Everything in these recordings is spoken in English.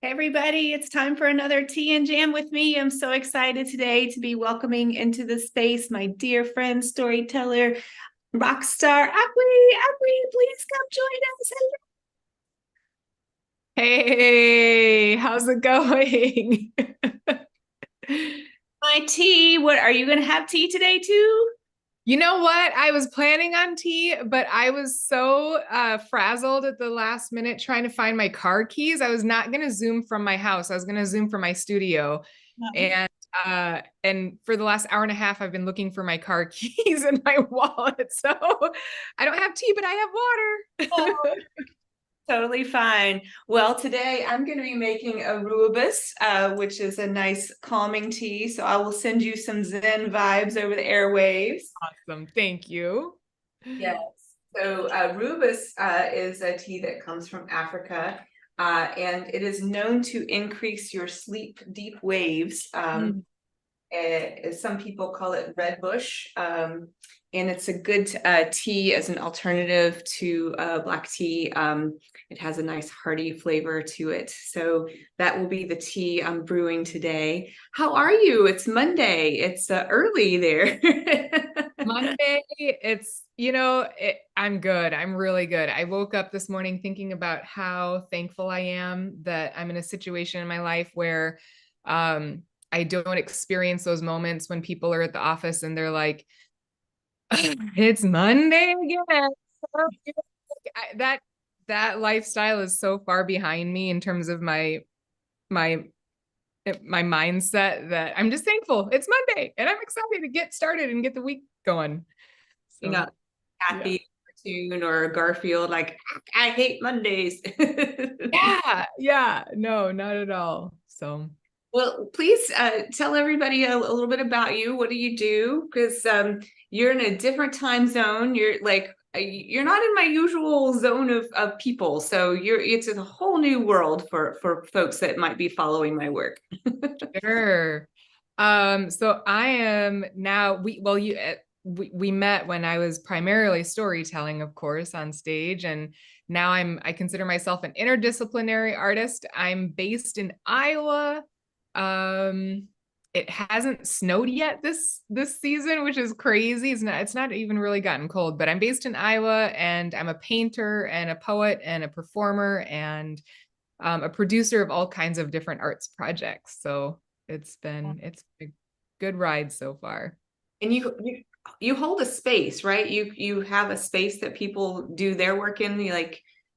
Hey everybody, it's time for another tea and jam with me. I'm so excited today to be welcoming into the space my dear friend, storyteller, rock star Akwi. Akwi, please come join us. Hey, how's it going? My tea. What are you going to have tea today too? You know what? I was planning on tea, but I was so frazzled at the last minute trying to find my car keys. I was not going to Zoom from my house. I was going to Zoom from my studio. No. And for the last hour and a half, I've been looking for my car keys in my wallet. So I don't have tea, but I have water. Totally fine. Well, today I'm going to be making a rooibos, which is a nice calming tea. So I will send you some Zen vibes over the airwaves. Awesome. Thank you. Yes. So rooibos is a tea that comes from Africa, and it is known to increase your sleep deep waves. Mm. Some people call it red bush, and it's a good tea as an alternative to black tea. It has a nice hearty flavor to it. So that will be the tea I'm brewing today. How are you? It's Monday. It's early there. Monday, I'm good. I'm really good. I woke up this morning thinking about how thankful I am that I'm in a situation in my life where I don't experience those moments when people are at the office and they're like, it's Monday again. That lifestyle is so far behind me in terms of my my mindset that I'm just thankful it's Monday and I'm excited to get started and get the week going. You So know, yeah. Happy cartoon or Garfield, like I hate Mondays. Yeah. No, not at all. So Well, please tell everybody a little bit about you. What do you do? Because you're in a different time zone. You're not in my usual zone of people. So it's a whole new world for folks that might be following my work. sure. So I am now we met when I was primarily storytelling, of course, on stage, and now I consider myself an interdisciplinary artist. I'm based in Iowa. Um, it hasn't snowed yet this season, which is crazy. It's not even really gotten cold, but I'm based in Iowa and I'm a painter and a poet and a performer and a producer of all kinds of different arts projects. So it's a good ride so far. And you hold a space, right? You have a space that people do their work in.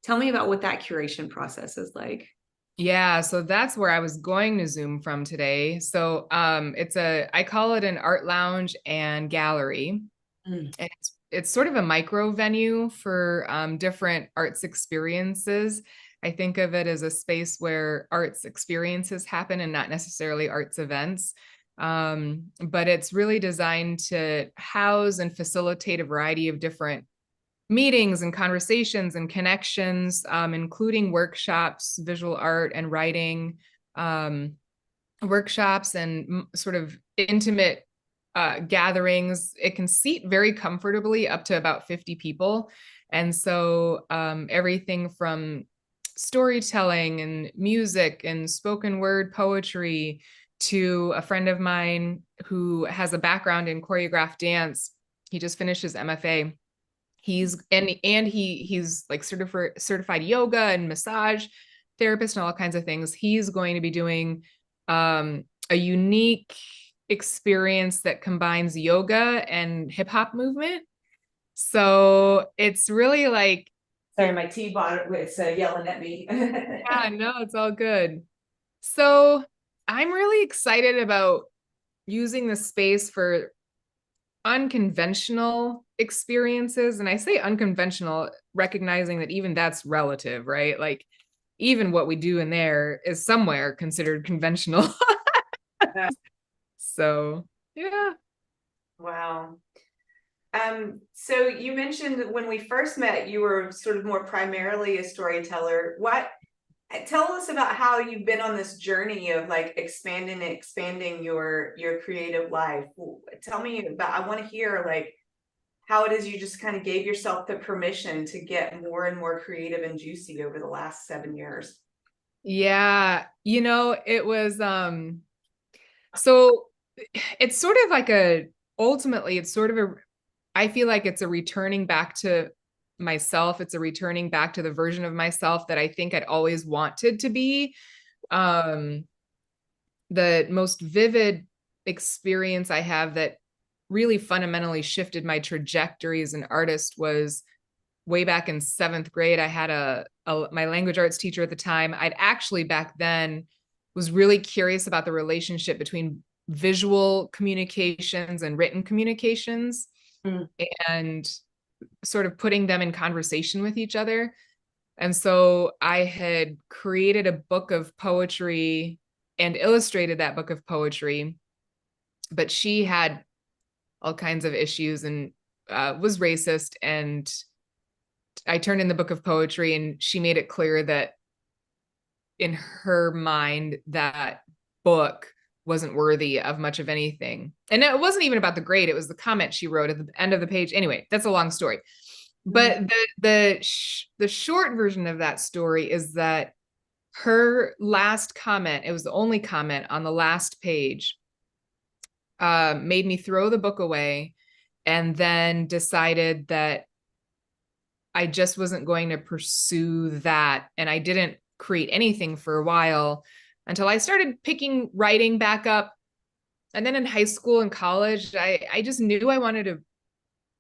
Tell me about what that curation process is like. Yeah, so that's where I was going to Zoom from today. So I call it an art lounge and gallery. Mm. And it's sort of a micro venue for different arts experiences. I think of it as a space where arts experiences happen and not necessarily arts events. But it's really designed to house and facilitate a variety of different meetings and conversations and connections, including workshops, visual art and writing, um, workshops and sort of intimate gatherings. It can seat very comfortably up to about 50 people. And so everything from storytelling and music and spoken word poetry to a friend of mine who has a background in choreographed dance. He just finished his MFA. He's like certified yoga and massage therapist and all kinds of things. He's going to be doing a unique experience that combines yoga and hip hop movement. So it's really like, Sorry, my tea bottle is yelling at me. yeah, no, it's all good. So I'm really excited about using the space for unconventional experiences. And I say unconventional, recognizing that even that's relative, right? Like, even what we do in there is somewhere considered conventional. So, yeah. Wow. So you mentioned that when we first met, you were sort of more primarily a storyteller. Tell us about how you've been on this journey of like expanding your creative life. Tell me about, I want to hear like how it is you just kind of gave yourself the permission to get more and more creative and juicy over the last 7 years. Yeah, it was so it's sort of like ultimately it's sort of I feel like it's a returning back to myself. It's a returning back to the version of myself that I think I'd always wanted to be. Um, the most vivid experience I have that really fundamentally shifted my trajectory as an artist was way back in seventh grade. I had my language arts teacher at the time. I'd actually back then was really curious about the relationship between visual communications and written communications, Mm. and sort of putting them in conversation with each other. And so I had created a book of poetry and illustrated that book of poetry, but she had all kinds of issues and was racist. And I turned in the book of poetry, and she made it clear that in her mind, that book wasn't worthy of much of anything. And it wasn't even about the grade. It was the comment she wrote at the end of the page. Anyway, that's a long story. But the short version of that story is that her last comment, it was the only comment on the last page, made me throw the book away, and then decided that I just wasn't going to pursue that. And I didn't create anything for a while until I started picking writing back up. And then in high school and college, I just knew I wanted to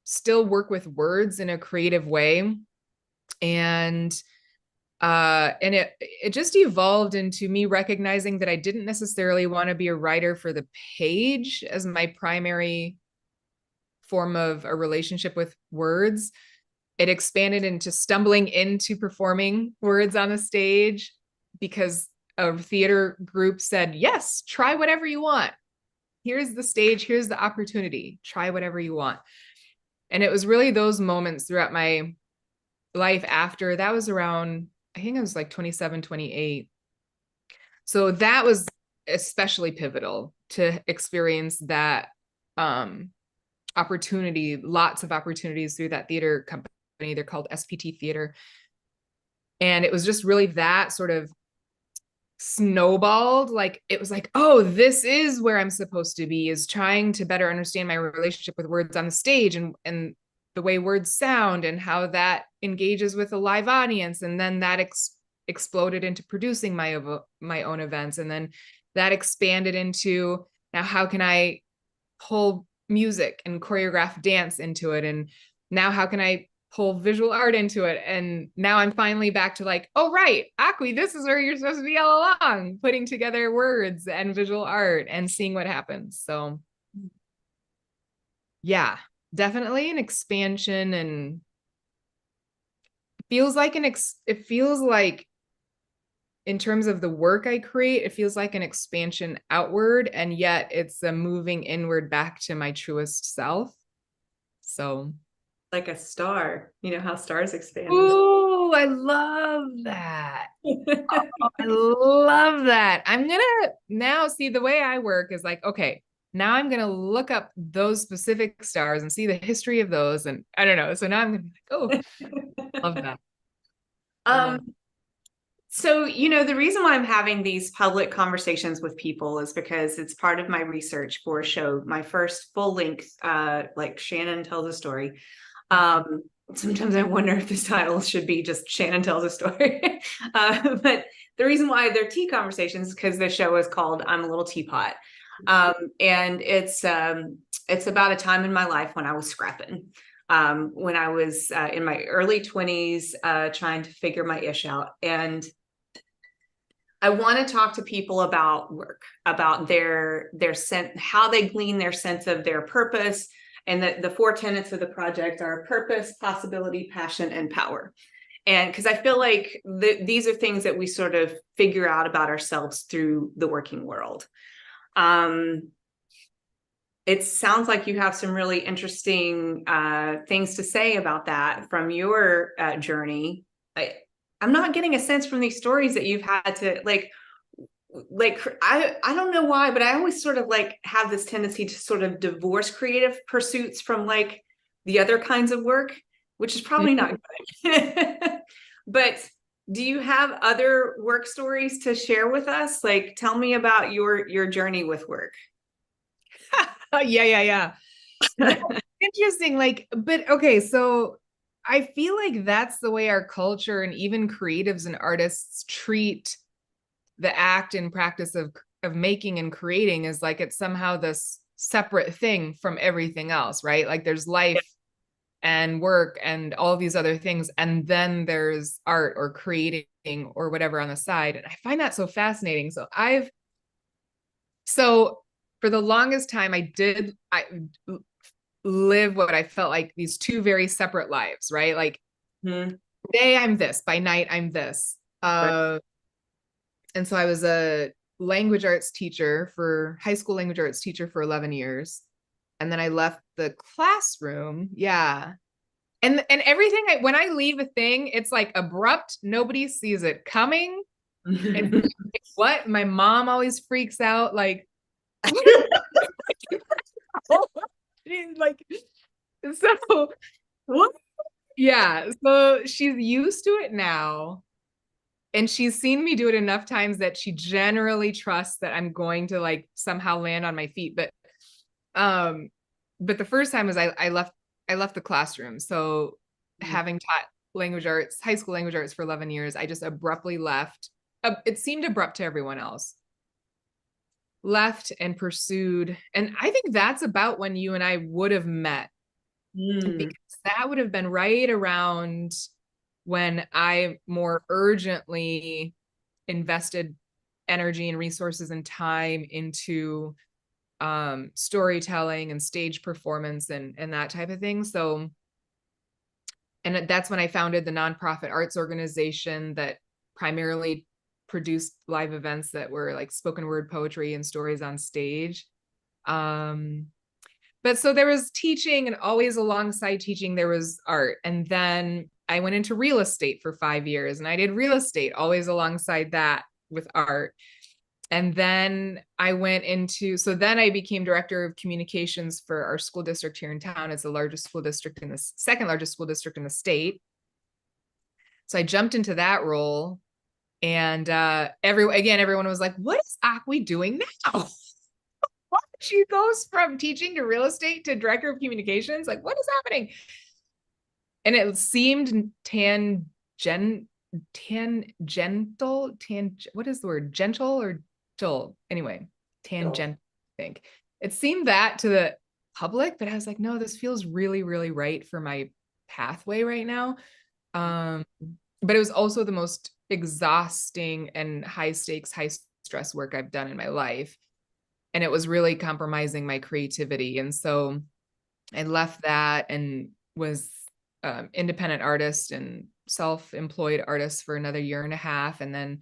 still work with words in a creative way. And it just evolved into me recognizing that I didn't necessarily want to be a writer for the page as my primary form of a relationship with words. It expanded into stumbling into performing words on the stage because a theater group said, yes, try whatever you want. Here's the stage, here's the opportunity, try whatever you want. And it was really those moments throughout my life after that. Was around, I think I was like 27, 28. So that was especially pivotal to experience that opportunity, lots of opportunities through that theater company. They're called SPT Theater. And it was just really that sort of snowballed. Like, it was like, oh, this is where I'm supposed to be, is trying to better understand my relationship with words on the stage, and the way words sound and how that engages with a live audience. And then that exploded into producing my own events. And then that expanded into, now how can I pull music and choreograph dance into it? And now how can I pull visual art into it? And now I'm finally back to like, oh, right, Akwi, this is where you're supposed to be all along, putting together words and visual art and seeing what happens. So yeah, definitely an expansion, and feels like it feels like, in terms of the work I create, it feels like an expansion outward, and yet it's a moving inward back to my truest self. So, Like a star, you know how stars expand. oh, I love that. I love that. I'm gonna now see, the way I work is like, okay, now I'm gonna look up those specific stars and see the history of those. And I don't know. So now I'm gonna be like, oh, love that. I love Um, So, the reason why I'm having these public conversations with people is because it's part of my research for a show, my first full length, like Shannon tells a story. Sometimes I wonder if this title should be just Shannon tells a story. But the reason why they're tea conversations is because the show is called I'm a Little Teapot. And it's about a time in my life when I was scrapping. When I was in my early 20s, trying to figure my ish out. And I want to talk to people about work, about their sense, how they glean their sense of their purpose. And the four tenets of the project are purpose, possibility, passion, and power. And because I feel like these are things that we sort of figure out about ourselves through the working world. It sounds like you have some really interesting things to say about that from your journey. I'm not getting a sense from these stories that you've had to like I don't know why, but I always sort of like have this tendency to sort of divorce creative pursuits from like the other kinds of work, which is probably not good. But Do you have other work stories to share with us? Like, tell me about your journey with work. Yeah. Interesting. Like, but okay, so I feel like that's the way our culture and even creatives and artists treat the act and practice of making and creating, is like it's somehow this separate thing from everything else, right? Like there's life and work and all these other things, and then there's art or creating or whatever on the side. And I find that so fascinating. So for the longest time I live what I felt like these two very separate lives, right? Like Mm-hmm. day I'm this, by night I'm this. Right. And so I was a language arts teacher for high school language arts teacher for 11 years. And then I left the classroom. Yeah. And everything when I leave a thing, it's like abrupt, nobody sees it coming. And like, what? My mom always freaks out, like, like, so What? yeah. So she's used to it now. And she's seen me do it enough times that she generally trusts that I'm going to like somehow land on my feet. Um, but the first time was I left the classroom. So having taught language arts, high school language arts for 11 years, I just abruptly left. It seemed abrupt to everyone else. Left and pursued. And I think that's about when you and I would have met, Mm. because that would have been right around when I more urgently invested energy and resources and time into storytelling and stage performance and that type of thing. So, and that's when I founded the nonprofit arts organization that primarily produced live events that were like spoken word poetry and stories on stage. But so there was teaching, and always alongside teaching there was art. And then I went into real estate for 5 years, and I did real estate always alongside that with art. And then so then I became director of communications for our school district here in town. It's the largest school district in the second largest school district in the state. So I jumped into that role, and everyone was like, what is Akwi doing now? She goes from teaching to real estate to director of communications. Like, what is happening? And it seemed what is the word? Gentle or dull? Anyway, tangent, I think. It seemed that to the public, but I was like, no, this feels really, really right for my pathway right now. But it was also the most exhausting and high stakes, high stress work I've done in my life. And it was really compromising my creativity. And so I left that and was independent artist and self-employed artist for another year and a half. And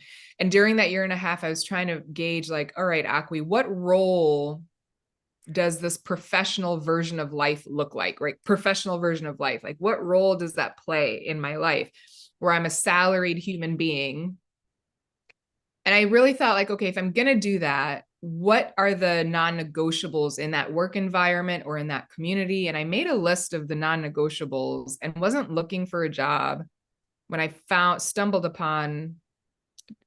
during that year and a half, I was trying to gauge like, all right, Akwi, what role does this professional version of life look like, right? Professional version of life. Like, what role does that play in my life where I'm a salaried human being? And I really thought like, okay, if I'm going to do that, what are the non-negotiables in that work environment or in that community? And I made a list of the non-negotiables and wasn't looking for a job when I stumbled upon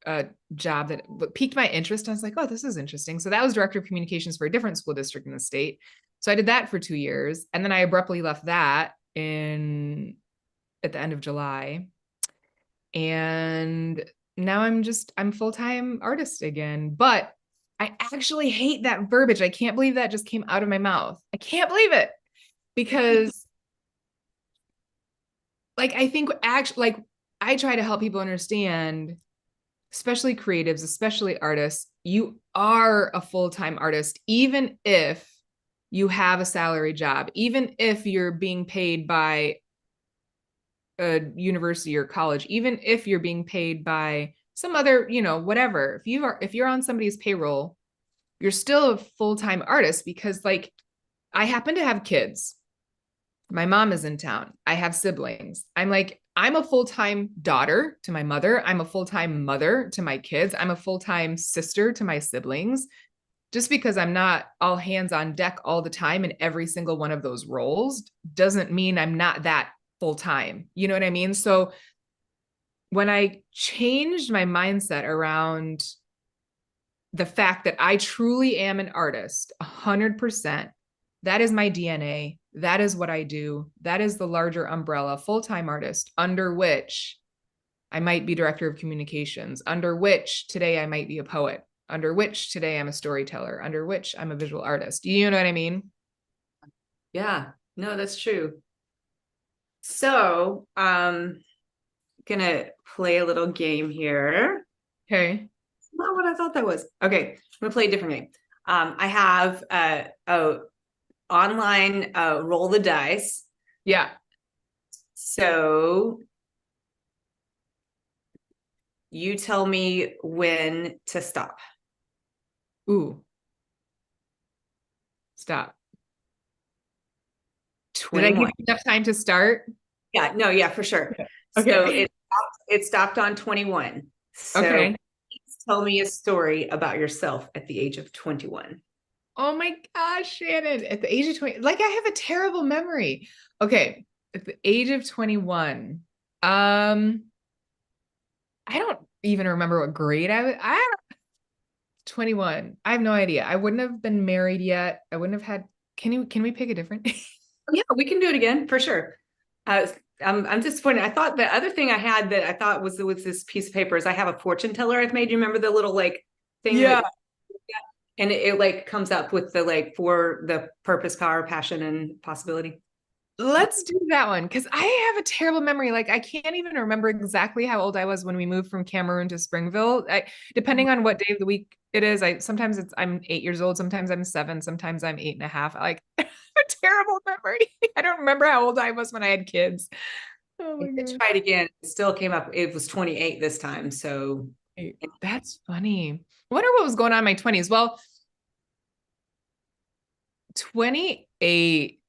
a job that piqued my interest. I was like, oh, this is interesting. So that was director of communications for a different school district in the state. So I did that for 2 years. And then I abruptly left that at the end of July. And now I'm full-time artist again, but I actually hate that verbiage. I can't believe that just came out of my mouth. I can't believe it, because like, I think actually, like, I try to help people understand, especially creatives, especially artists, you are a full-time artist, even if you have a salary job, even if you're being paid by a university or college, even if you're being paid by some other, whatever. If you're on somebody's payroll, you're still a full-time artist, because like, I happen to have kids. My mom is in town. I have siblings. I'm a full-time daughter to my mother. I'm a full-time mother to my kids. I'm a full-time sister to my siblings. Just because I'm not all hands on deck all the time in every single one of those roles doesn't mean I'm not that full-time. You know what I mean? So when I changed my mindset around the fact that I truly am an artist, 100%, that is my DNA. That is what I do. That is the larger umbrella, full-time artist, under which I might be director of communications, under which today I might be a poet, under which today I'm a storyteller, under which I'm a visual artist. You know what I mean? Yeah, no, that's true. So, gonna play a little game here. Okay. Not what I thought that was. Okay, I'm gonna play a different game. I have a online roll the dice. Yeah. So you tell me when to stop. Ooh. Stop. Did I give 21. you enough time to start? Yeah, no, yeah, for sure. So Okay. it stopped on 21. So Okay. please tell me a story about yourself at the age of 21. Oh my gosh, Shannon, at the age of 20, like I have a terrible memory. Okay. At the age of 21, I don't even remember what grade I was. I don't 21. I have no idea. I wouldn't have been married yet. I wouldn't have had. Can we pick a different? Yeah, we can do it again for sure. Uh, I'm disappointed. I thought the other thing I had that I thought was this piece of paper is I have a fortune teller I've made. You remember the little like thing Yeah. that, and it like comes up with the like for the purpose, power, passion, and possibility. Let's do that one because I have a terrible memory. Like I can't even remember exactly how old I was when we moved from Cameroon to Springville. Depending on what day of the week it is, sometimes I'm 8 years old, sometimes I'm 7, sometimes I'm 8.5. Like a terrible memory. I don't remember how old I was when I had kids. Oh I my did god. try it again. It still came up. It was 28 this time. So That's funny. I wonder what was going on in my 20s. Well, 28,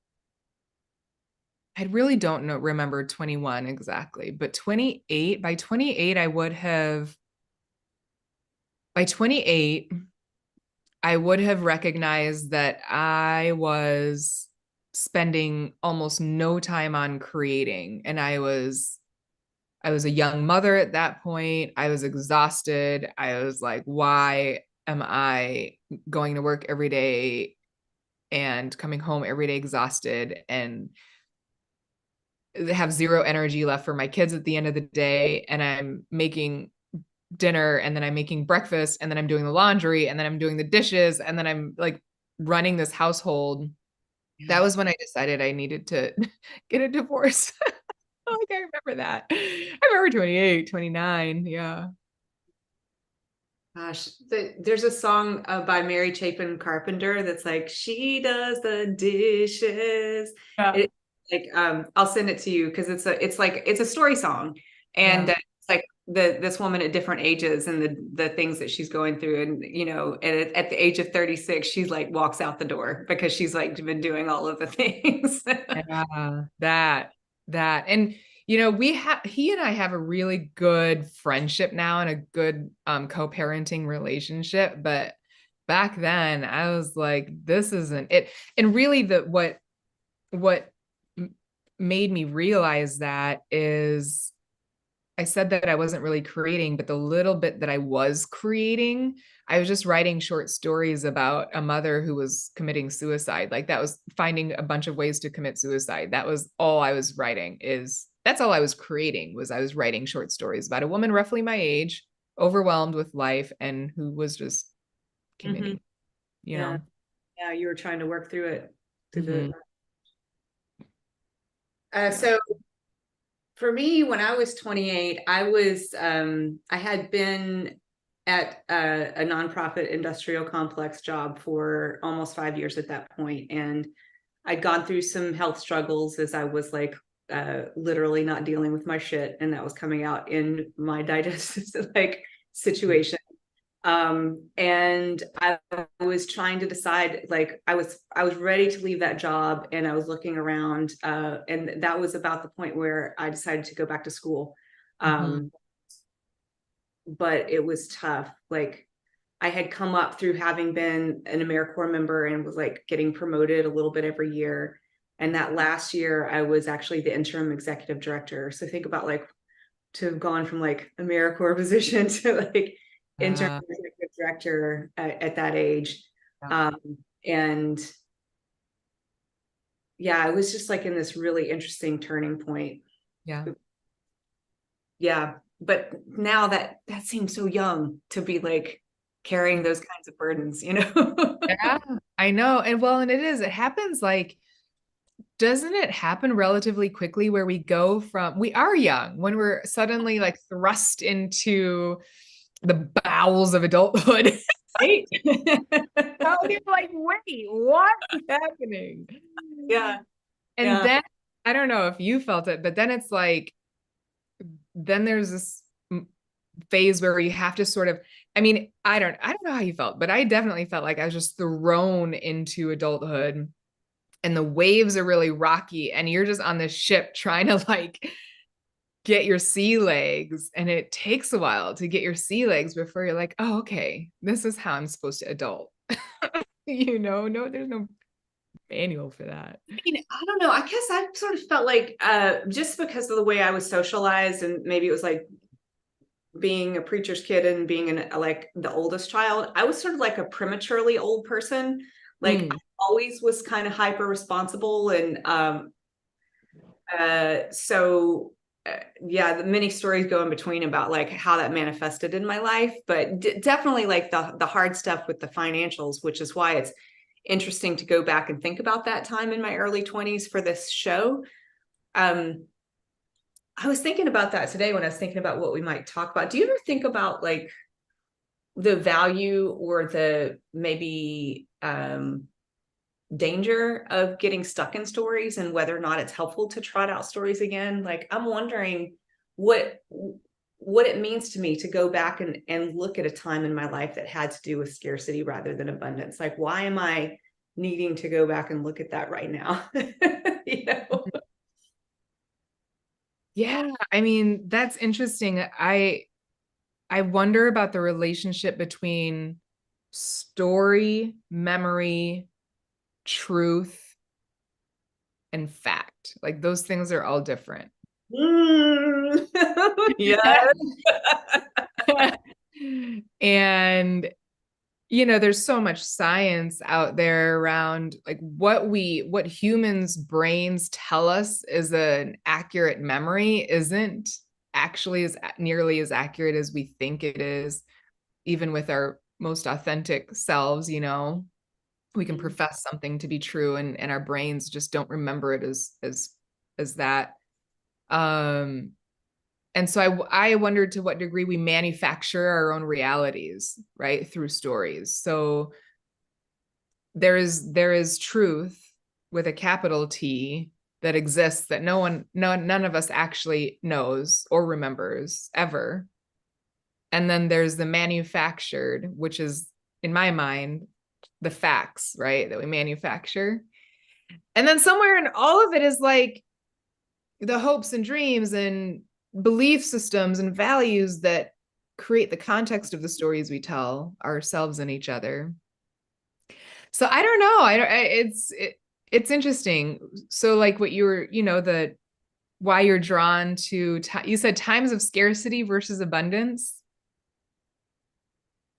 I really don't know, remember 21 exactly, but 28, by 28, by 28, I would have recognized that I was spending almost no time on creating. And I was a young mother at that point. I was exhausted. I was like, why am I going to work every day and coming home every day exhausted and have zero energy left for my kids at the end of the day? And I'm making dinner and then I'm making breakfast and then I'm doing the laundry and then I'm doing the dishes and then I'm like running this household. That yeah. was when I decided I needed to get a divorce. Like I remember that. I remember 28, 29. Yeah. Gosh, there's a song by Mary Chapin Carpenter that's like she does the dishes. Yeah. It like I'll send it to you because it's a story song, and Yeah. it's like this woman at different ages and the things that she's going through, and you know, and at the age of 36, she's like walks out the door because she's like been doing all of the things. Yeah. That. And he and I have a really good friendship now and a good co-parenting relationship. But back then I was like, this isn't it. And really what made me realize that is I said that I wasn't really creating, but the little bit that I was creating, I was just writing short stories about a mother who was committing suicide. Like that was finding a bunch of ways to commit suicide. That was all I was writing that's all I was creating was I was writing short stories about a woman roughly my age, overwhelmed with life and who was just Mhm. committing, you Yeah, know. yeah, you were trying to work through it through the. Mhm. Yeah. So for me, when I was 28, I had been at a nonprofit industrial complex job for almost 5 years at that point, and I'd gone through some health struggles as I was like literally not dealing with my shit, and that was coming out in my digestive like situation. And I was trying to decide, like I was ready to leave that job, and I was looking around, and that was about the point where I decided to go back to school. Mhm. um but it was tough. Like I had come up through having been an AmeriCorps member and was like getting promoted a little bit every year, and that last year I was actually the interim executive director. So think about like to have gone from like AmeriCorps position to like interim Uh, executive director at that age. yeah. Um, and yeah, I was just like in this really interesting turning point. Yeah. Yeah. But now that seems so young to be like carrying those kinds of burdens, you know? Yeah, I know. And well, and it happens like, doesn't it happen relatively quickly where we go from, we are young when we're suddenly like thrust into the bowels of adulthood. Right? Oh, you're like, wait, what is happening? Yeah. And Yeah. then I don't know if you felt it, but then it's like, then there's this phase where you have to sort of, I mean, I don't know how you felt, but I definitely felt like I was just thrown into adulthood and the waves are really rocky and you're just on this ship trying to like get your sea legs, and it takes a while to get your sea legs before you're like, oh, okay, this is how I'm supposed to adult. No, there's no manual for that. I mean, I don't know. I guess I sort of felt like just because of the way I was socialized, and maybe it was like being a preacher's kid and being like the oldest child, I was sort of like a prematurely old person. Like I always was kind of hyper responsible, and so yeah, the many stories go in between about like how that manifested in my life, but definitely like the hard stuff with the financials, which is why it's interesting to go back and think about that time in my early 20s for this show. um I was thinking about that today when I was thinking about what we might talk about. Do you ever think about like the value or the maybe danger of getting stuck in stories and whether or not it's helpful to trot out stories again? Like I'm wondering what it means to me to go back and look at a time in my life that had to do with scarcity rather than abundance. Like why am I needing to go back and look at that right now? You know? Yeah, I mean, that's interesting. I wonder about the relationship between story, memory, truth, and fact. Like those things are all different. Mm. Yeah. And there's so much science out there around like what humans brains tell us is an accurate memory isn't actually as nearly as accurate as we think it is, even with our most authentic selves. We can profess something to be true, and our brains just don't remember it as that. um and so I wondered to what degree we manufacture our own realities, right, through stories. So there is truth with a capital T that exists that none of us actually knows or remembers ever. And then there's the manufactured, which is, in my mind, the facts, right, that we manufacture. And then somewhere in all of it is like the hopes and dreams and belief systems and values that create the context of the stories we tell ourselves and each other. So I don't know. I don't. It's interesting. So like what you were, the why you're drawn to. You said times of scarcity versus abundance.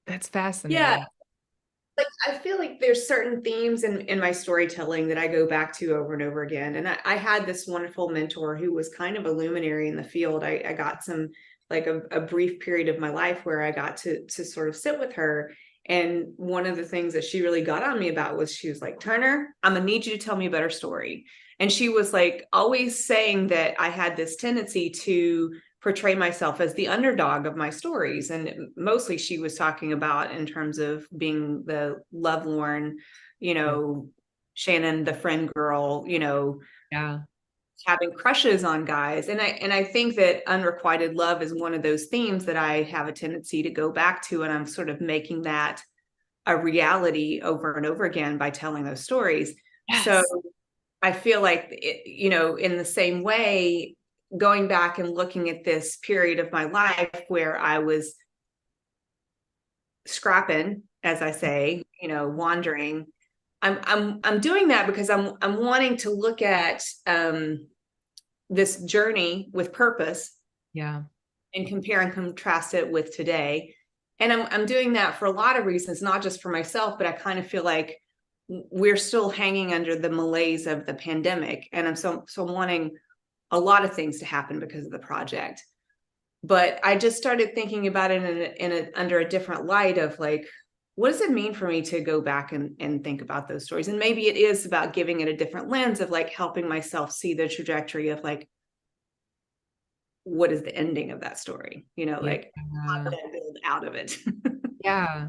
That's Yeah. fascinating. Like I feel like there's certain themes in my storytelling that I go back to over and over again. And I had this wonderful mentor who was kind of a luminary in the field. I got some like a brief period of my life where I got to sort of sit with her. And one of the things that she really got on me about was she was like, Turner, I'm gonna need you to tell me a better story. And she was like always saying that I had this tendency to portray myself as the underdog of my stories. And mostly she was talking about in terms of being the lovelorn, Shannon, the friend girl, Yeah. having crushes on guys. And I think that unrequited love is one of those themes that I have a tendency to go back to. And I'm sort of making that a reality over and over again by telling those stories. So Yes. I feel like, in the same way, going back and looking at this period of my life where I was scrapping, as I say, wandering, I'm doing that because I'm wanting to look at this journey with purpose. Yeah. and compare and contrast it with today. And I'm doing that for a lot of reasons, not just for myself, but I kind of feel like we're still hanging under the malaise of the pandemic. And I'm so wanting a lot of things to happen because of the project. But I just started thinking about it under a different light of like, what does it mean for me to go back and think about those stories? And maybe it is about giving it a different lens of like helping myself see the trajectory of like, what is the ending of that story? You know, like how did I build out of it? Yeah.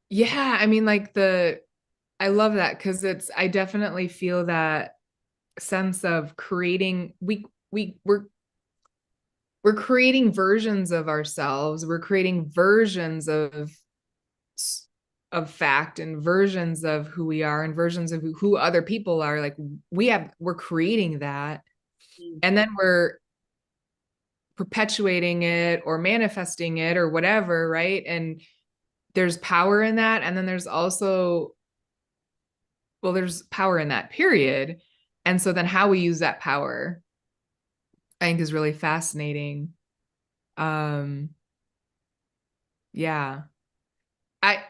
Yeah. I mean, like I love that because I definitely feel that sense of creating, we're creating versions of ourselves. We're creating versions of fact and versions of who we are and versions of who other people are. Like we're creating that. And then we're perpetuating it or manifesting it or whatever, right? And there's power in that. And then there's also, well, there's power in that period. And so then how we use that power, I think is really fascinating. Um, yeah. I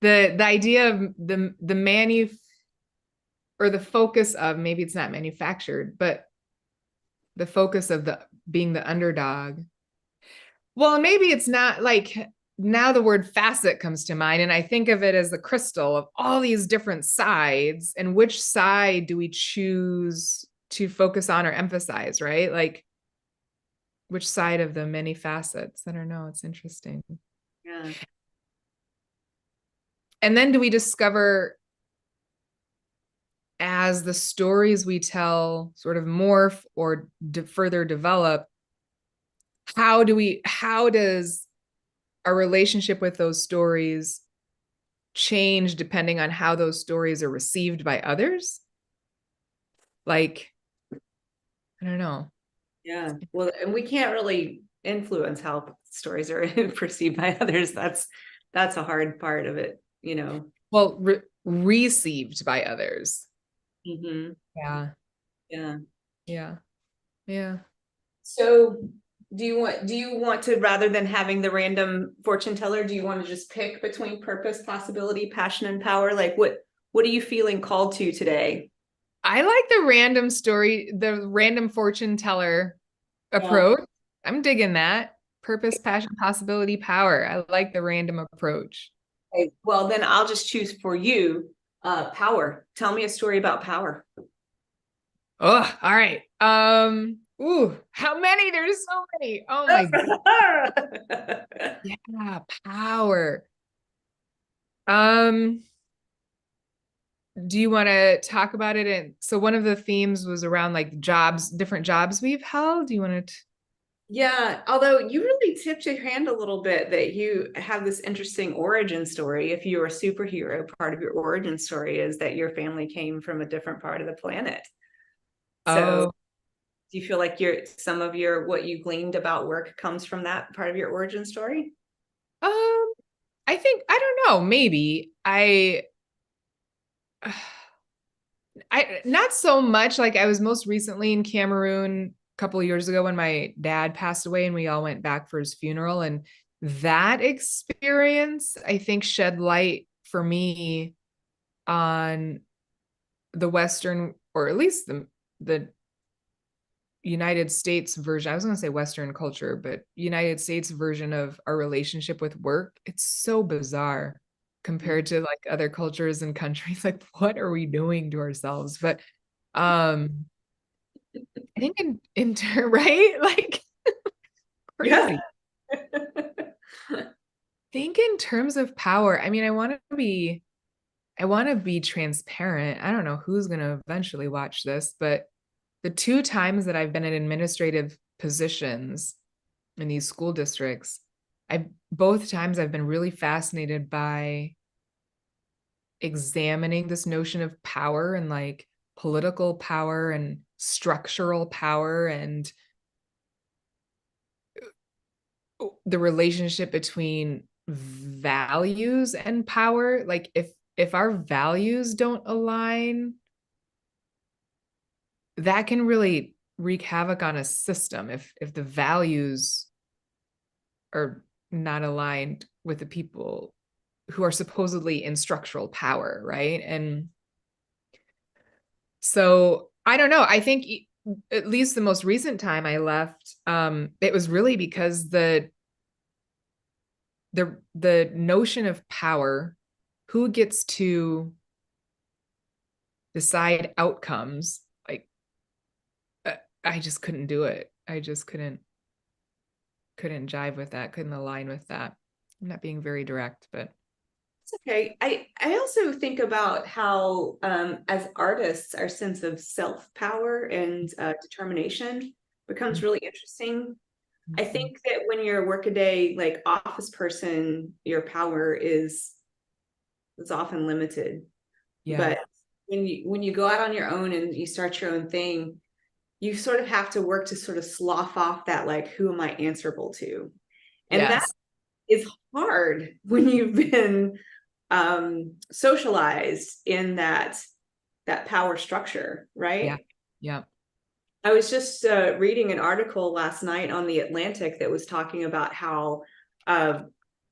the idea of the or the focus of, maybe it's not manufactured, but the focus of the being the underdog. Well, maybe it's not like, now the word facet comes to mind, and I think of it as the crystal of all these different sides, and which side do we choose to focus on or emphasize, right? Like which side of the many facets? I don't know. It's interesting. Yeah. And then do we discover, as the stories we tell sort of morph or further develop, how does our relationship with those stories change depending on how those stories are received by others? Like, I don't know. Yeah. Well, and we can't really influence how stories are perceived by others. That's a hard part of it, you know. Well, received by others. Mm-hmm. Yeah. Yeah. Yeah. Yeah. So do you want to, rather than having the random fortune teller, do you want to just pick between purpose, possibility, passion, and power? Like what are you feeling called to today? I like the random fortune teller Yeah. approach. I'm digging that. Purpose, passion, possibility, power. I like the random approach. Okay. Well, then I'll just choose for you power. Tell me a story about power. Oh, all right. Ooh, how many? There's so many. Oh my yeah, power. Um, do you want to talk about it? And so one of the themes was around like jobs, different jobs we've held. Do you want to? Yeah, although you really tipped your hand a little bit that you have this interesting origin story. If you're a superhero, part of your origin story is that your family came from a different part of the planet. So Oh, do you feel like some of your what you gleaned about work comes from that part of your origin story? I think, I don't know, maybe I not so much. Like I was most recently in Cameroon a couple of years ago when my dad passed away and we all went back for his funeral, and that experience I think shed light for me on the Western, or at least the United States version. I was going to say Western culture, but United States version of our relationship with work. It's so bizarre compared to like other cultures and countries. Like, what are we doing to ourselves? But um, I think right, like Yeah. crazy. Think in terms of power. I mean, I want to be transparent. I don't know who's going to eventually watch this, but the two times that I've been in administrative positions in these school districts, I both times I've been really fascinated by examining this notion of power and like political power and structural power and the relationship between values and power. Like if our values don't align, that can really wreak havoc on a system if the values are not aligned with the people who are supposedly in structural power, right? And so I don't know. I think at least the most recent time I left, it was really because the notion of power, who gets to decide outcomes, like I just couldn't do it. I just couldn't jive with that, couldn't align with that. I'm not being very direct, but It's okay. I also think about how as artists, our sense of self-power and determination becomes really interesting. I think that when you're a workaday like office person, your power is often limited. yeah, But when you go out on your own and you start your own thing, you sort of have to work to sort of slough off that, like, who am I answerable to? And that yes, is hard when you've been socialized in that power structure, yeah, right? yeah, I was just reading an article last night on the Atlantic that was talking about how uh,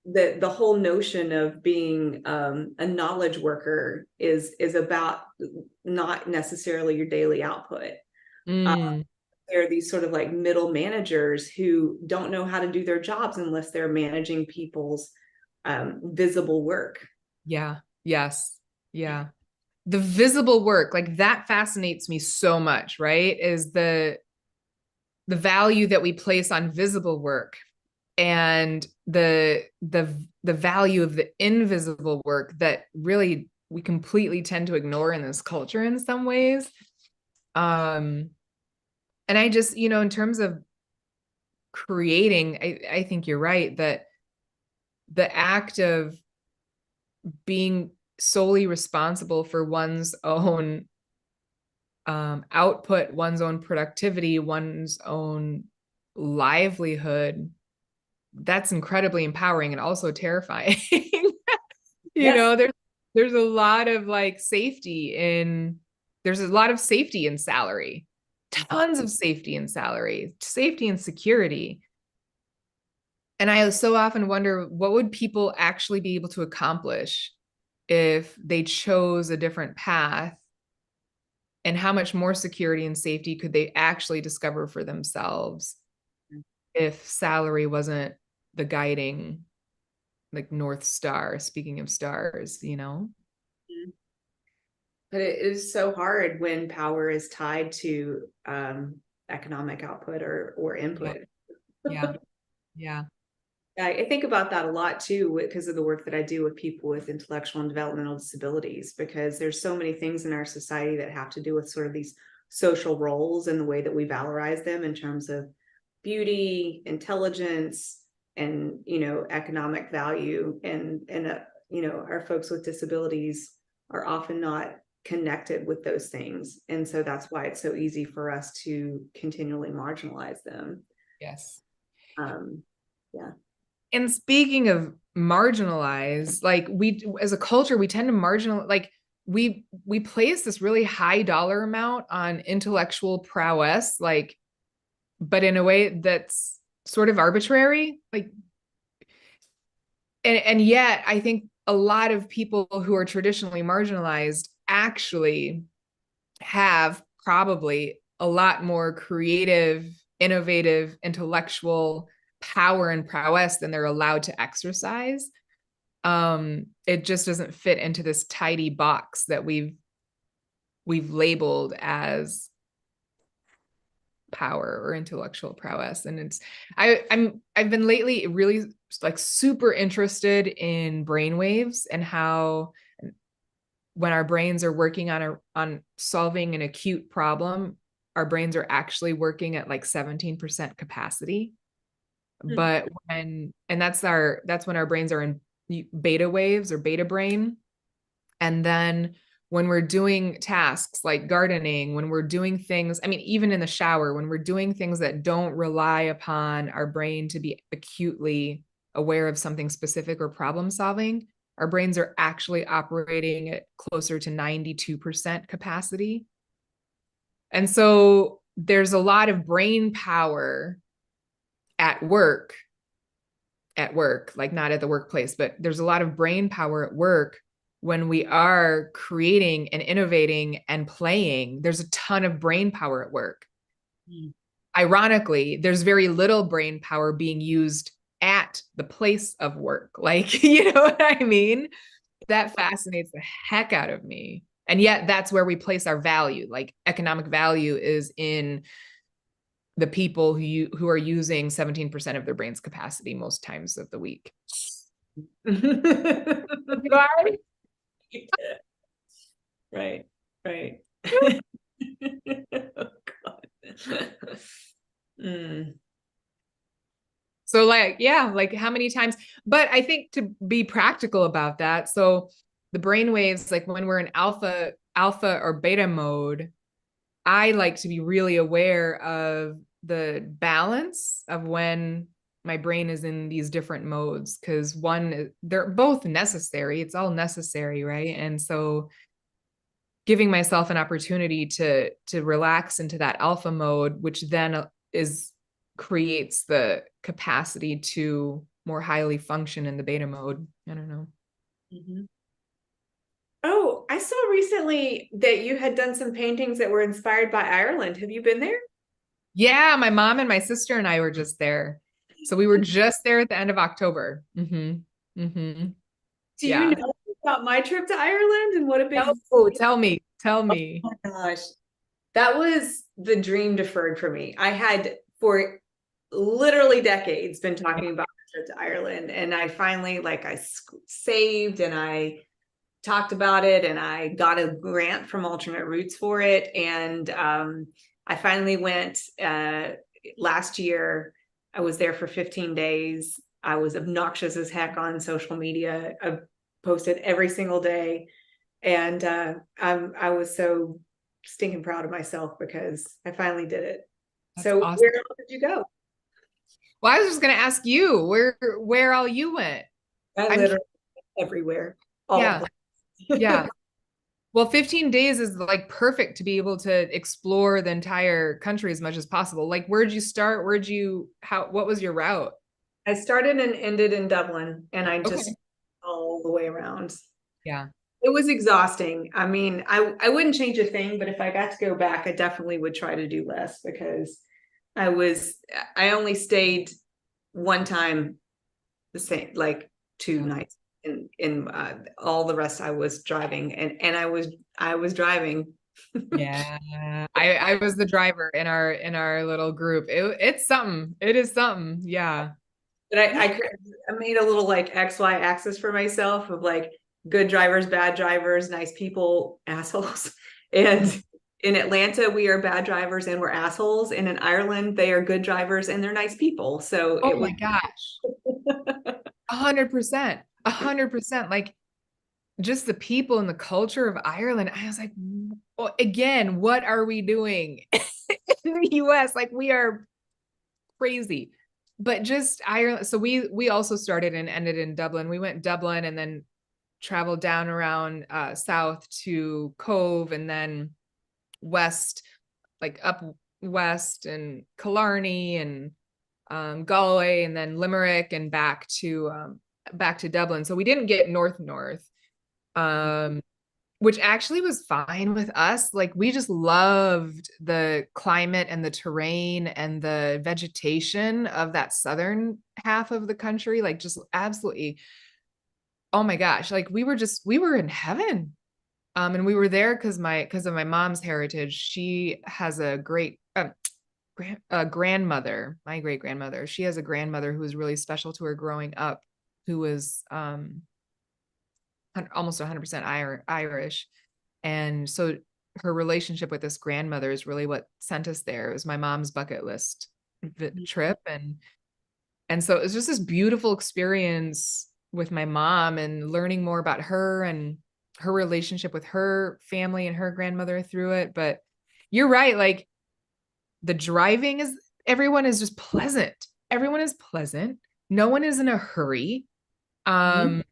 the whole notion of being a knowledge worker is about not necessarily your daily output. Uh, mm, there are these sort of like middle managers who don't know how to do their jobs unless they're managing people's visible work. yeah, yes, yeah. The visible work, like that fascinates me so much, right? Is the value that we place on visible work and the value of the invisible work that really we completely tend to ignore in this culture in some ways. Um, and I just, in terms of creating, I think you're right that the act of being solely responsible for one's own output, one's own productivity, one's own livelihood, that's incredibly empowering and also terrifying. Yes. There's a lot of like safety in there's a lot of safety in salary, tons of safety in salary, safety and security. And I so often wonder what would people actually be able to accomplish if they chose a different path, and how much more security and safety could they actually discover for themselves if salary wasn't the guiding like North Star, speaking of stars. But it is so hard when power is tied to economic output or Yeah, input. yeah, yeah, I think about that a lot too, because of the work that I do with people with intellectual and developmental disabilities, because there's so many things in our society that have to do with sort of these social roles and the way that we valorize them in terms of beauty, intelligence, and economic value. And our folks with disabilities are often not connected with those things, and so that's why it's so easy for us to continually marginalize them. yes. um yeah. And speaking of marginalized, like we as a culture, we tend to marginal like we place this really high dollar amount on intellectual prowess, like, but in a way that's sort of arbitrary. Like, and yet I think a lot of people who are traditionally marginalized actually have probably a lot more creative, innovative, intellectual power and prowess than they're allowed to exercise. It just doesn't fit into this tidy box that we've labeled as power or intellectual prowess. And I've been lately really like super interested in brainwaves and how when our brains are working on solving an acute problem, our brains are actually working at like 17% capacity. But that's when our brains are in beta waves or beta brain. And then when we're doing tasks like gardening, when we're doing things, I mean, even in the shower, when we're doing things that don't rely upon our brain to be acutely aware of something specific or problem solving, our brains are actually operating at closer to 92% capacity. And so there's a lot of brain power at work, like not at the workplace, but there's a lot of brain power at work when we are creating and innovating and playing. There's a ton of brain power at work. Mm. Ironically, there's very little brain power being used at the place of work. Like, you know what I mean? That fascinates the heck out of me. And yet that's where we place our value. Like economic value is in the people who are using 17% of their brain's capacity most times of the week. Right? Right, right. Oh, God. Mm. So like, yeah, like how many times, but I think to be practical about that. So the brain waves, like when we're in alpha or beta mode, I like to be really aware of the balance of when my brain is in these different modes, because they're both necessary. It's all necessary, right? And so giving myself an opportunity to relax into that alpha mode, which then is creates the capacity to more highly function in the beta mode. I don't know. Mm-hmm. Oh, I saw recently that you had done some paintings that were inspired by Ireland. Have you been there? Yeah, my mom and my sister and I were just there. So we were just there at the end of October. Do you Yeah. know about my trip to Ireland and what a big Tell me, tell me. Oh my gosh. That was the dream deferred for me. I had for literally decades been talking about a trip to Ireland, and I finally I saved and I talked about it, and I got a grant from Alternate Routes for it, and I finally went last year. I was there for 15 days. I was obnoxious as heck on social media. I posted every single day, and I was so stinking proud of myself because I finally did it. That's So awesome. where else did you go? Well, I was just gonna ask you where all you went. I I'm literally everywhere, all yeah, the yeah. Well, 15 days is like perfect to be able to explore the entire country as much as possible. Like, where'd you start? What was your route? I started and ended in Dublin, and I just Okay. all the way around. Yeah. It was exhausting. I mean, I wouldn't change a thing, but if I got to go back, I definitely would try to do less because I only stayed one time the same, like 2 nights in all the rest I was driving, and I was driving. Yeah. I was the driver in our little group. It's something. It is something. Yeah. But I made a little like XY axis for myself of like good drivers, bad drivers, nice people, assholes. And in Atlanta, we are bad drivers and we're assholes. And in Ireland, they are good drivers and they're nice people. So Oh it was my gosh. 100%. 100%. Like just the people and the culture of Ireland. I was like, well, again, what are we doing in the US? Like we are crazy. But just Ireland. So we also started and ended in Dublin. We went Dublin and then traveled down around south to Cove and then west, like up west and Killarney and Galway and then Limerick and back to Dublin. So we didn't get north, um, which actually was fine with us. Like we just loved the climate and the terrain and the vegetation of that southern half of the country. Like just absolutely, oh my gosh, like we were in heaven. And we were there because of my mom's heritage. She has a great grandmother, my great grandmother. She has a grandmother who was really special to her growing up, who was almost 100% Irish. And so her relationship with this grandmother is really what sent us there. It was my mom's bucket list trip. And so it was just this beautiful experience with my mom and learning more about her and her relationship with her family and her grandmother through it. But you're right. Like the driving is, everyone is just pleasant. Everyone is pleasant. No one is in a hurry. Um,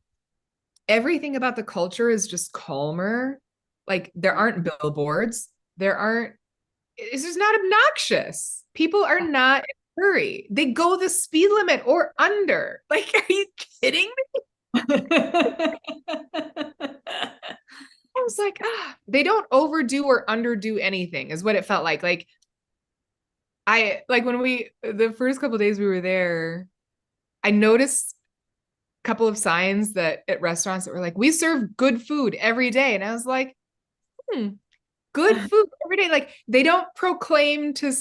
Everything about the culture is just calmer. Like there aren't billboards. There aren't, it's just not obnoxious. People are not in a hurry. They go the speed limit or under. Like, are you kidding me? I was like, they don't overdo or underdo anything, is what it felt like. Like, when the first couple of days we were there, I noticed a couple of signs that at restaurants that were like, we serve good food every day. And I was like, good food every day. Like, they don't proclaim to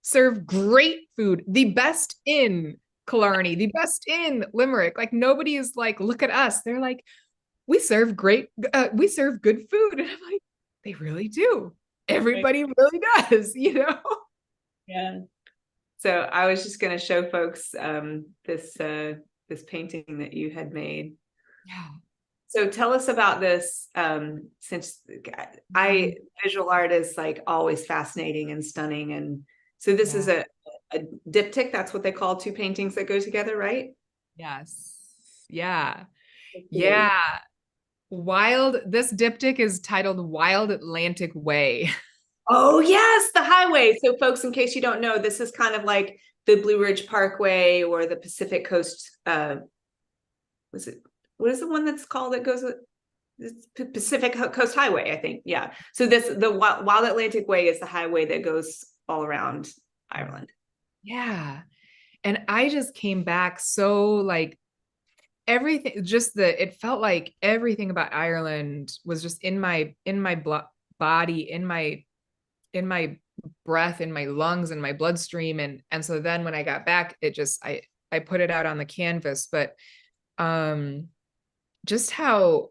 serve great food, the best in Killarney, the best in Limerick. Like, nobody is like, look at us. They're like, we serve good food. And I'm like, they really do. Everybody really does, you know? Yeah. So I was just going to show folks this painting that you had made. Yeah. So tell us about this, since visual art is like always fascinating and stunning. And so this is a diptych. That's what they call two paintings that go together, right? Yes. Yeah. Yeah. This diptych is titled Wild Atlantic Way. Oh yes, the highway. So folks, in case you don't know, this is kind of like the Blue Ridge Parkway or the Pacific Coast. What is the one that's called that goes Pacific Coast Highway, I think. Yeah. So the Wild Atlantic Way is the highway that goes all around Ireland. Yeah. And I just came back so like everything, it felt like everything about Ireland was just in my body, in my breath, in my lungs, in my bloodstream. And so then when I got back, I put it out on the canvas, but just how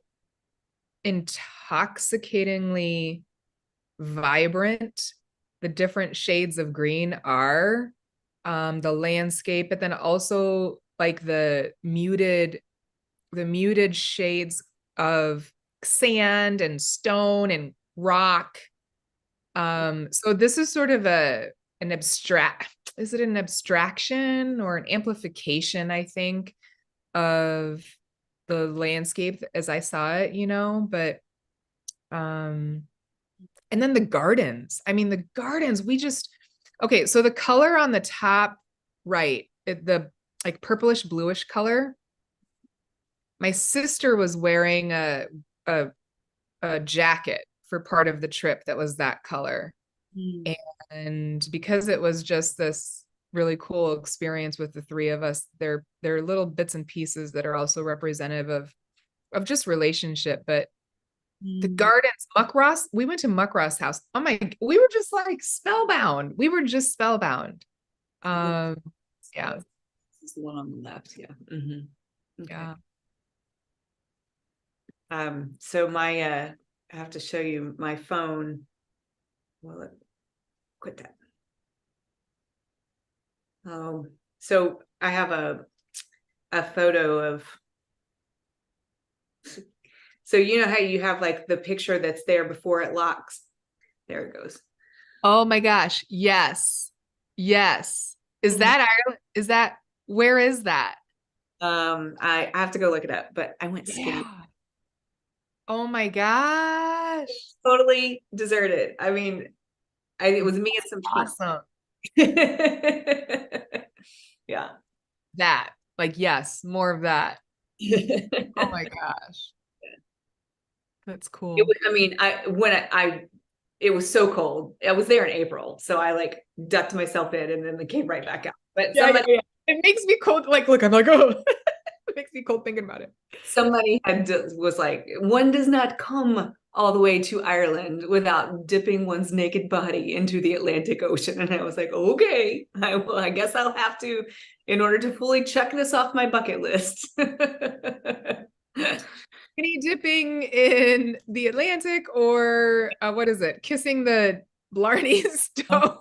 intoxicatingly vibrant the different shades of green are, the landscape, but then also like the muted shades of sand and stone and rock. So this is sort of is it an abstraction or an amplification, I think, of the landscape as I saw it, you know, but and then the gardens. I mean, the gardens, okay, so the color on the top right, the like purplish bluish color. My sister was wearing a jacket for part of the trip that was that color. And because it was just this really cool experience with the three of us, there are little bits and pieces that are also representative of just relationship. But the gardens, Muckross, we went to Muckross house. We were just like spellbound. We were just spellbound. Yeah. This is the one on the left. Yeah. Mm-hmm. Okay. Yeah. So I have to show you my phone. Well, quit that. So I have a photo of, so you know how you have like the picture that's there before it locks. There it goes. Oh my gosh. Yes. Yes. Is that Ireland? Where is that? I have to go look it up, but I went skiing. Yeah. Oh my gosh. Totally deserted. I mean, it was me and some awesome. Yeah. That, like, yes, more of that. Oh my gosh. That's cool. It was so cold. I was there in April, so I like ducked myself in and then came right back out. But it makes me cold. Like, look, I'm like, oh, it makes me cold thinking about it. Somebody was like, one does not come all the way to Ireland without dipping one's naked body into the Atlantic Ocean. And I was like, okay, I guess I'll have to, in order to fully check this off my bucket list. Any dipping in the Atlantic or what is it? Kissing the Blarney Stone?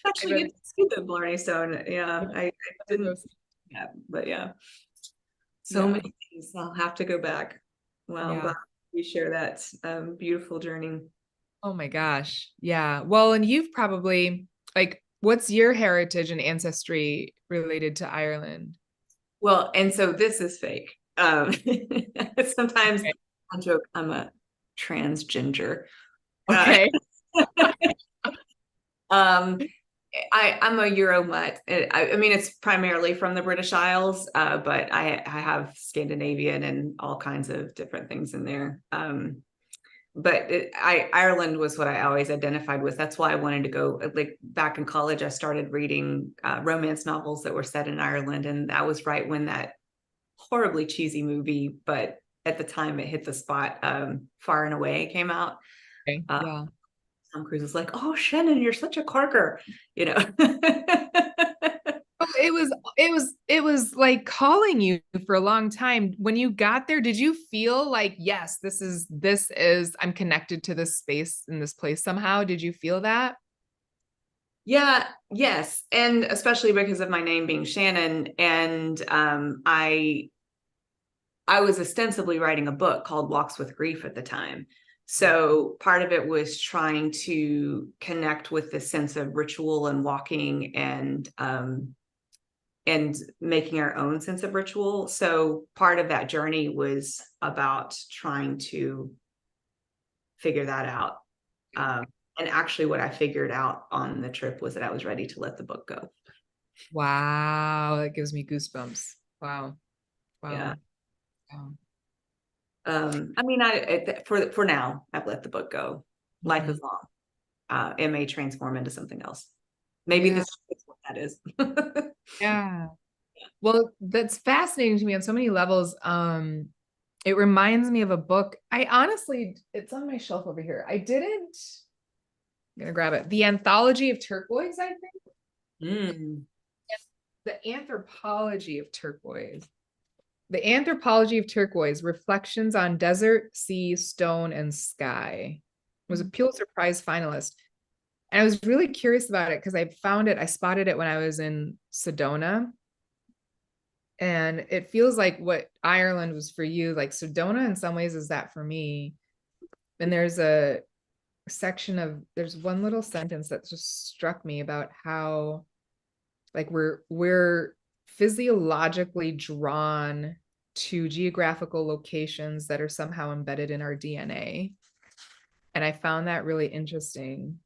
Actually, get to see the Blarney Stone. Yeah, I didn't. Yeah, but yeah. So many things. I'll have to go back. Well, I'm glad we share that beautiful journey. Oh my gosh. Yeah. Well, and you've probably, like, what's your heritage and ancestry related to Ireland? Well, and so this is fake. Sometimes I joke I'm a transgender. Okay. I'm a Euro mutt. I mean, it's primarily from the British Isles, but I have Scandinavian and all kinds of different things in there. But Ireland was what I always identified with. That's why I wanted to go. Like back in college, I started reading romance novels that were set in Ireland, and that was right when that horribly cheesy movie, but at the time it hit the spot. Far and Away came out. Okay. Yeah. Tom Cruise is like, "Oh, Shannon, you're such a corker," you know. It was like calling you for a long time. When you got there, did you feel like, yes, this is I'm connected to this space in this place somehow? Did you feel that? Yeah, yes. And especially because of my name being Shannon. And I was ostensibly writing a book called Walks with Grief at the time. So part of it was trying to connect with the sense of ritual and walking and making our own sense of ritual. So part of that journey was about trying to figure that out. And actually what I figured out on the trip was that I was ready to let the book go. Wow, that gives me goosebumps. Wow. Wow. Yeah. Wow. I mean, for now, I've let the book go. Life is long. It may transform into something else. Maybe Yeah. this is what that is. Yeah. Well, that's fascinating to me on so many levels. It reminds me of a book. I honestly, it's on my shelf over here. I'm gonna grab it. The Anthology of Turquoise, I think. The Anthropology of Turquoise. The Anthropology of Turquoise, Reflections on Desert, Sea, Stone, and Sky. Was a Pulitzer Prize finalist. And I was really curious about it because I spotted it when I was in Sedona. And it feels like what Ireland was for you, like Sedona in some ways is that for me. And there's one little sentence that just struck me about how like we're physiologically drawn to geographical locations that are somehow embedded in our DNA. And I found that really interesting.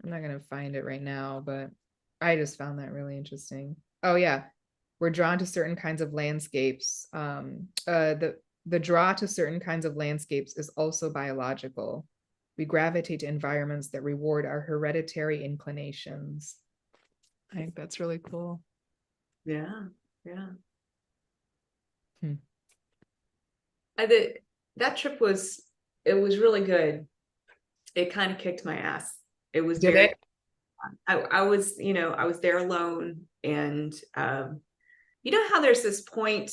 I'm not going to find it right now, but I just found that really interesting. Oh yeah. We're drawn to certain kinds of landscapes. The draw to certain kinds of landscapes is also biological. We gravitate to environments that reward our hereditary inclinations. I think that's really cool. Yeah. Hmm. That trip was really good. It kind of kicked my ass. It was Did very it? I was there alone, and you know how there's this point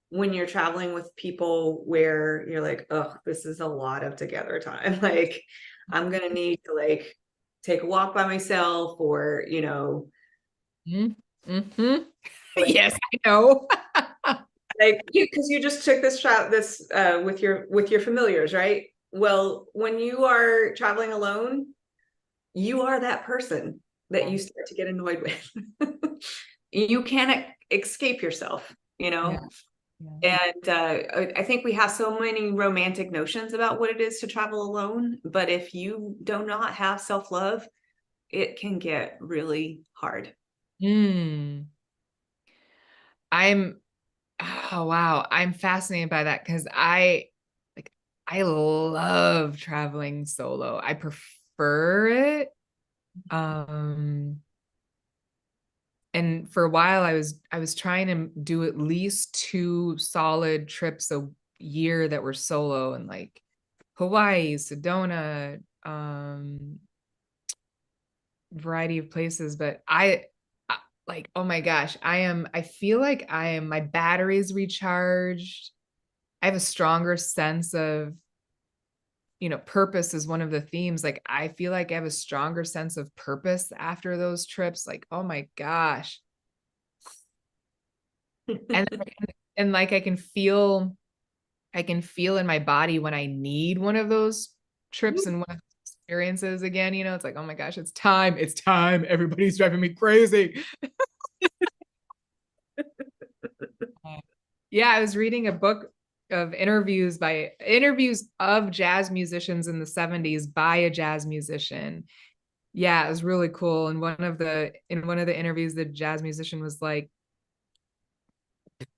when you're traveling with people where you're like, oh, this is a lot of together time. Like I'm gonna need to like take a walk by myself, or Mm-hmm. like, Yes, I know. like because you just took this with your familiars, right? Well, when you are traveling alone, you are that person that you start to get annoyed with. You can't escape yourself, Yeah. And I think we have so many romantic notions about what it is to travel alone, but if you do not have self-love, it can get really hard. Oh wow, I'm fascinated by that because I love traveling solo. I prefer it. And for a while I was trying to do at least 2 solid trips a year that were solo, and like Hawaii, Sedona, variety of places. But like, oh my gosh, I feel like my battery's recharged. I have a stronger sense of, purpose is one of the themes. Like, I feel like I have a stronger sense of purpose after those trips. Like, oh my gosh. And like I can feel in my body when I need one of those trips and one of those experiences again. It's like, oh my gosh, it's time. Everybody's driving me crazy. Yeah, I was reading a book of interviews of jazz musicians in the 70s by a jazz musician. Yeah, it was really cool. And in one of the interviews, the jazz musician was like,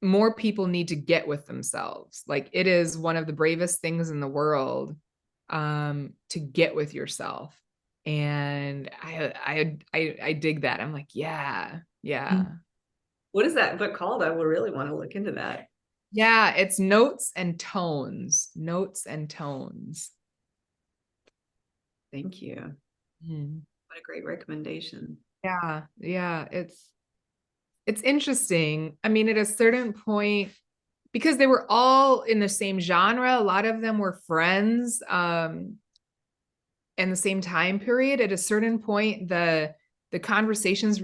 more people need to get with themselves. Like it is one of the bravest things in the world to get with yourself. And I dig that. I'm like, yeah, yeah. What is that book called? I will really want to look into that. Yeah, it's Notes and Tones. Notes and Tones. Thank you. Mm. What a great recommendation. Yeah, yeah. It's interesting. I mean, at a certain point, because they were all in the same genre, a lot of them were friends in the same time period. At a certain point, the conversations,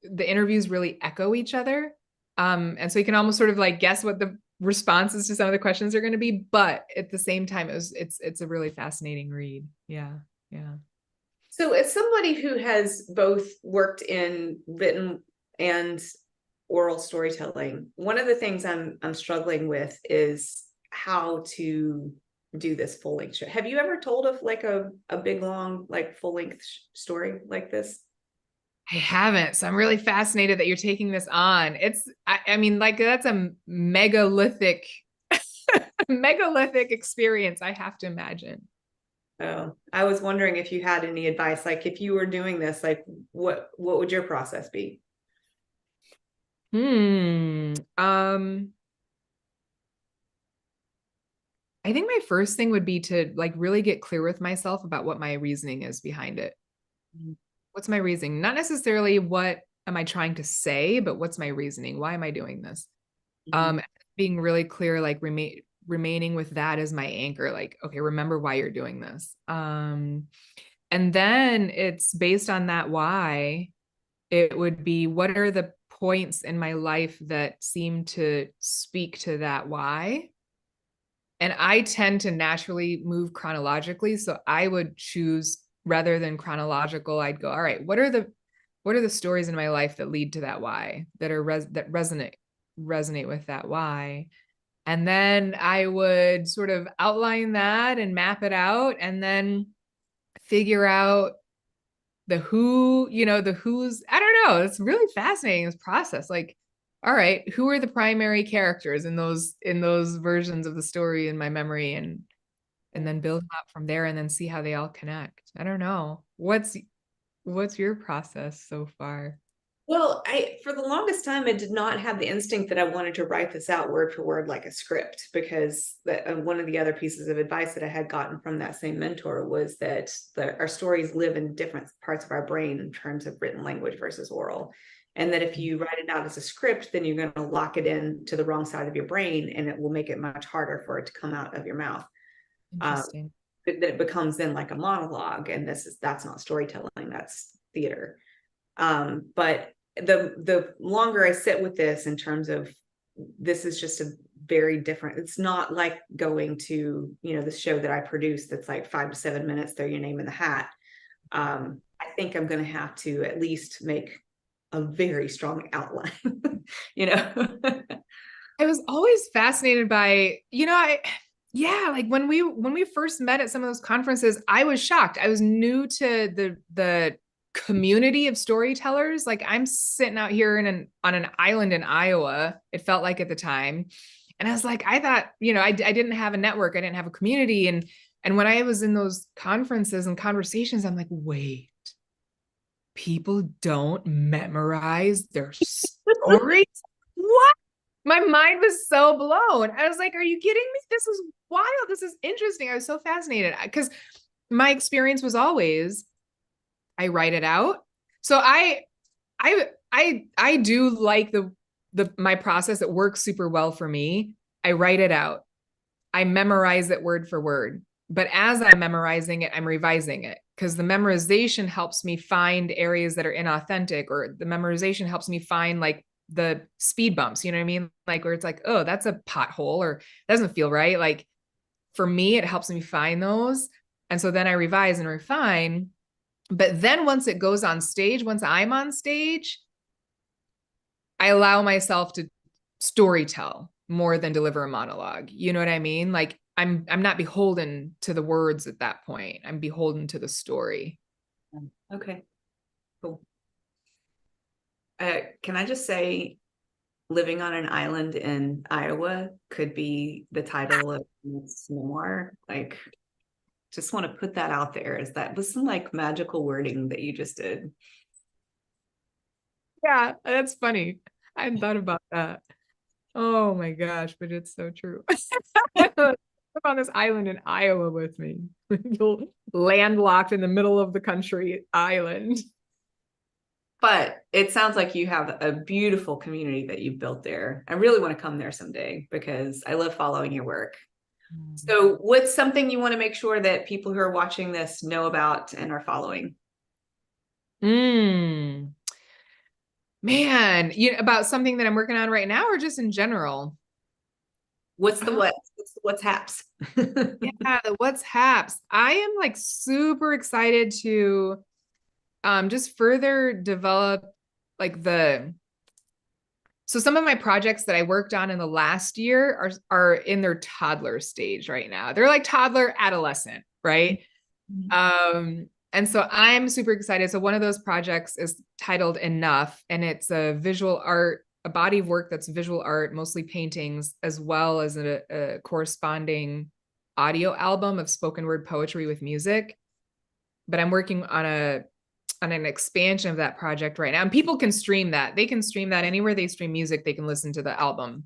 the interviews really echo each other. And so you can almost sort of like guess what the responses to some of the questions are going to be, but at the same time, it's a really fascinating read. Yeah, yeah. So as somebody who has both worked in written and oral storytelling, one of the things I'm struggling with is how to do this full length show. Have you ever told of like a big long like full length story like this? I haven't. So I'm really fascinated that you're taking this on. I mean, like that's a megalithic, megalithic experience, I have to imagine. Oh, I was wondering if you had any advice, like if you were doing this, like what would your process be? I think my first thing would be to like really get clear with myself about what my reasoning is behind it. What's my reasoning? Not necessarily what am I trying to say, but what's my reasoning? Why am I doing this? Being really clear, like remaining with that as my anchor, like, okay, remember why you're doing this. And then it's based on that why, it would be what are the points in my life that seem to speak to that why? And I tend to naturally move chronologically. So I would choose rather than chronological, I'd go, all right, what are the stories in my life that lead to that why, that are that resonate with that why? And then I would sort of outline that and map it out and then figure out the who, the who's, I don't know. It's really fascinating, this process. Like, all right, who are the primary characters in those versions of the story in my memory, and then build up from there and then see how they all connect. I don't know. What's your process so far? Well, for the longest time, I did not have the instinct that I wanted to write this out word for word like a script, because one of the other pieces of advice that I had gotten from that same mentor was that our stories live in different parts of our brain in terms of written language versus oral. And that if you write it out as a script, then you're going to lock it in to the wrong side of your brain, and it will make it much harder for it to come out of your mouth. Interesting. That it becomes then like a monologue, and that's not storytelling, that's theater. But the longer I sit with this in terms of this is just a very different, it's not like going to, the show that I produced that's like 5 to 7 minutes, throw your name in the hat. I think I'm going to have to at least make a very strong outline. I was always fascinated by, like when we first met at some of those conferences, I was shocked. I was new to the community of storytellers. Like I'm sitting out here on an island in Iowa, it felt like at the time. And I was like, I thought, I didn't have a network. I didn't have a community. And when I was in those conferences and conversations, I'm like, wait, people don't memorize their stories? What? My mind was so blown. I was like, are you kidding me? This is wild. This is interesting. I was so fascinated because my experience was always I write it out. So I do like my process. It works super well for me. I write it out. I memorize it word for word. But as I'm memorizing it, I'm revising it because the memorization helps me find areas that are inauthentic, or the memorization helps me find like the speed bumps, you know what I mean? Like where it's like, oh, that's a pothole or doesn't feel right. Like for me, it helps me find those. And so then I revise and refine. But then once it goes on stage, once I'm on stage, I allow myself to storytell more than deliver a monologue. You know what I mean? Like I'm not beholden to the words at that point. I'm beholden to the story. Okay, cool. Can I just say, living on an island in Iowa could be the title of this memoir. Like, just want to put that out there. Is that was some like magical wording that you just did? Yeah, that's funny. I hadn't thought about that. Oh my gosh, but it's so true. Live on this island in Iowa with me. Landlocked in the middle of the country island. But it sounds like you have a beautiful community that you've built there. I really want to come there someday because I love following your work. So what's something you want to make sure that people who are watching this know about and are following? Man, about something that I'm working on right now or just in general? What's what's haps? Yeah, the what's haps. I am like super excited to just further develop like so some of my projects that I worked on in the last year are in their toddler stage right now. They're like toddler adolescent, right? And so I'm super excited. So one of those projects is titled Enough, and it's a visual art, a body of work that's visual art, mostly paintings, as well as a corresponding audio album of spoken word poetry with music. But I'm working on an expansion of that project right now. And people can stream that. They can stream that anywhere they stream music, they can listen to the album.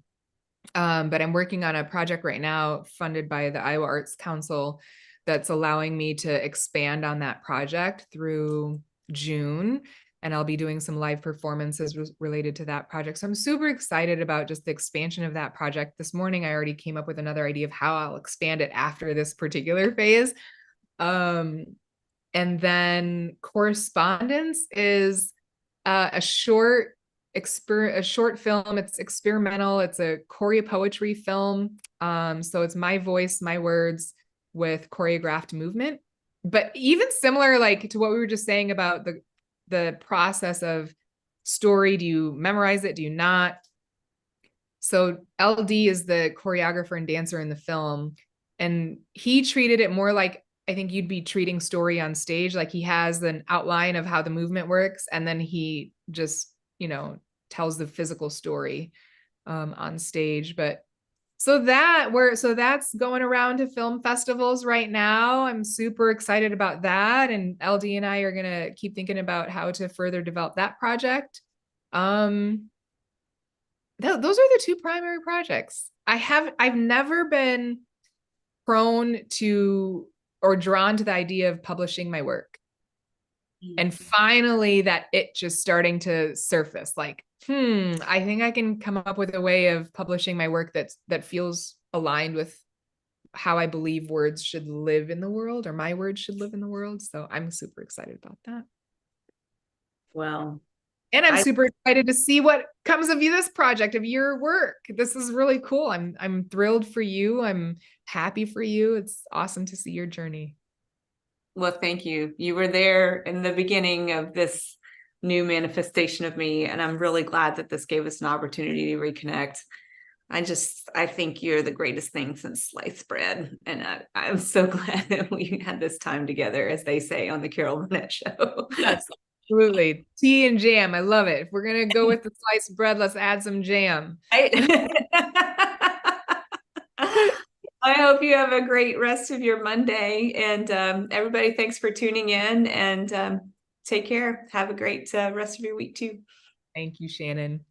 But I'm working on a project right now funded by the Iowa Arts Council that's allowing me to expand on that project through June. And I'll be doing some live performances related to that project. So I'm super excited about just the expansion of that project. This morning, I already came up with another idea of how I'll expand it after this particular phase. And then correspondence is a short film. It's experimental. It's a choreo poetry film. So it's my voice, my words with choreographed movement. But even similar, like to what we were just saying about the process of story. Do you memorize it? Do you not? So LD is the choreographer and dancer in the film, and he treated it more like I think you'd be treating story on stage. Like he has an outline of how the movement works, and then he just, tells the physical story on stage. But so that's going around to film festivals right now. I'm super excited about that. And LD and I are going to keep thinking about how to further develop that project. Those are the two primary projects. I've never been prone to or drawn to the idea of publishing my work. And finally that it just starting to surface like, I think I can come up with a way of publishing my work that feels aligned with how I believe words should live in the world, or my words should live in the world. So I'm super excited about that. Well, and I'm super excited to see what comes of this project, of your work. This is really cool. I'm thrilled for you. I'm happy for you. It's awesome to see your journey. Well, thank you. You were there in the beginning of this new manifestation of me, and I'm really glad that this gave us an opportunity to reconnect. I think you're the greatest thing since sliced bread, and I'm so glad that we had this time together, as they say on the Carol Burnett show. Yes, absolutely. Tea and jam. I love it. If we're gonna go with the sliced bread, let's add some jam. I hope you have a great rest of your Monday, and everybody, thanks for tuning in, and take care. Have a great rest of your week too. Thank you, Shannon.